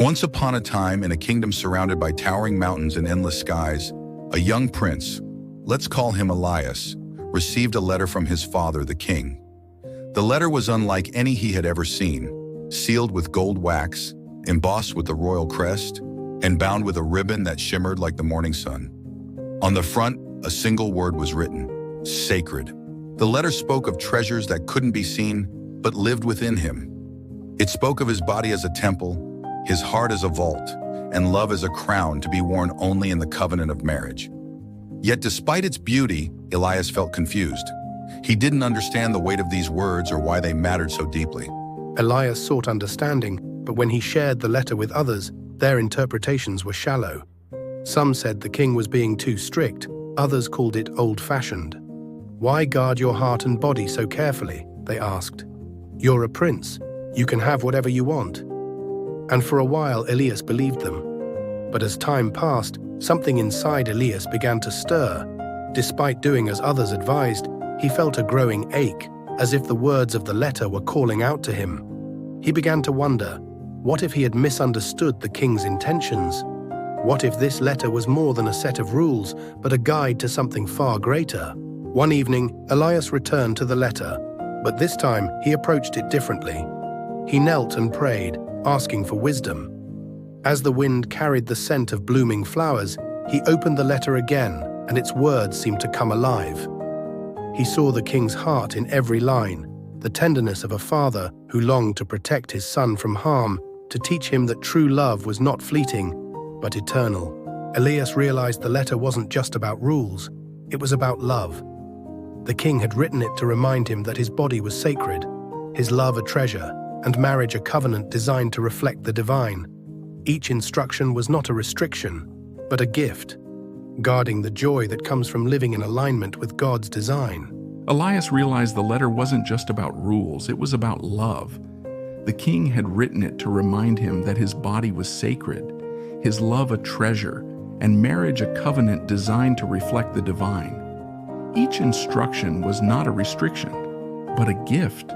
Once upon a time, in a kingdom surrounded by towering mountains and endless skies, a young prince, let's call him Elias, received a letter from his father, the king. The letter was unlike any he had ever seen, sealed with gold wax, embossed with the royal crest, and bound with a ribbon that shimmered like the morning sun. On the front, a single word was written: sacred. The letter spoke of treasures that couldn't be seen, but lived within him. It spoke of his body as a temple, his heart as a vault, and love as a crown to be worn only in the covenant of marriage. Yet despite its beauty, Elias felt confused. He didn't understand the weight of these words or why they mattered so deeply. Elias sought understanding, but when he shared the letter with others, their interpretations were shallow. Some said the king was being too strict, others called it old-fashioned. "Why guard your heart and body so carefully?" they asked. "You're a prince. You can have whatever you want." And for a while, Elias believed them. But as time passed, something inside Elias began to stir. Despite doing as others advised, he felt a growing ache, as if the words of the letter were calling out to him. He began to wonder, what if he had misunderstood the king's intentions? What if this letter was more than a set of rules, but a guide to something far greater? One evening, Elias returned to the letter, but this time he approached it differently. He knelt and prayed, asking for wisdom. As the wind carried the scent of blooming flowers, he opened the letter again, and its words seemed to come alive. He saw the king's heart in every line, the tenderness of a father who longed to protect his son from harm, to teach him that true love was not fleeting, but eternal. Elias realized the letter wasn't just about rules, it was about love. The king had written it to remind him that his body was sacred, his love a treasure, and marriage a covenant designed to reflect the divine. Each instruction was not a restriction, but a gift, guarding the joy that comes from living in alignment with God's design. Elias realized the letter wasn't just about rules, it was about love. The king had written it to remind him that his body was sacred, his love a treasure, and marriage a covenant designed to reflect the divine. Each instruction was not a restriction, but a gift,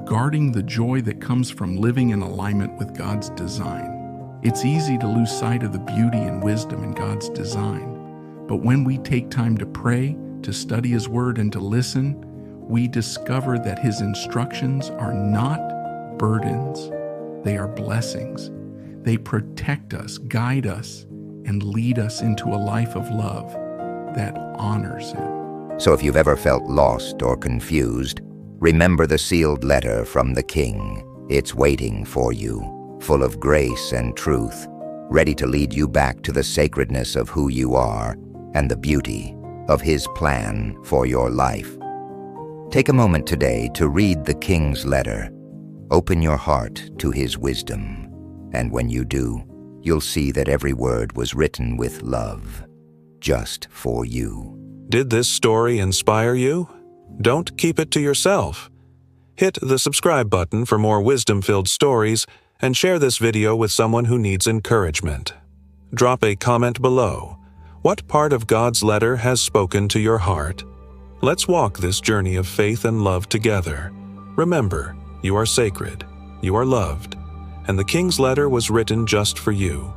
guarding the joy that comes from living in alignment with God's design. It's easy to lose sight of the beauty and wisdom in God's design, but when we take time to pray, to study His Word, and to listen, we discover that His instructions are not burdens, they are blessings. They protect us, guide us, and lead us into a life of love that honors Him. So if you've ever felt lost or confused, remember the sealed letter from the King. It's waiting for you, full of grace and truth, ready to lead you back to the sacredness of who you are and the beauty of His plan for your life. Take a moment today to read the King's letter. Open your heart to His wisdom, and when you do, you'll see that every word was written with love, just for you. Did this story inspire you? Don't keep it to yourself. Hit the subscribe button for more wisdom-filled stories and share this video with someone who needs encouragement. Drop a comment below. What part of God's letter has spoken to your heart? Let's walk this journey of faith and love together. Remember, you are sacred, you are loved, and the King's letter was written just for you.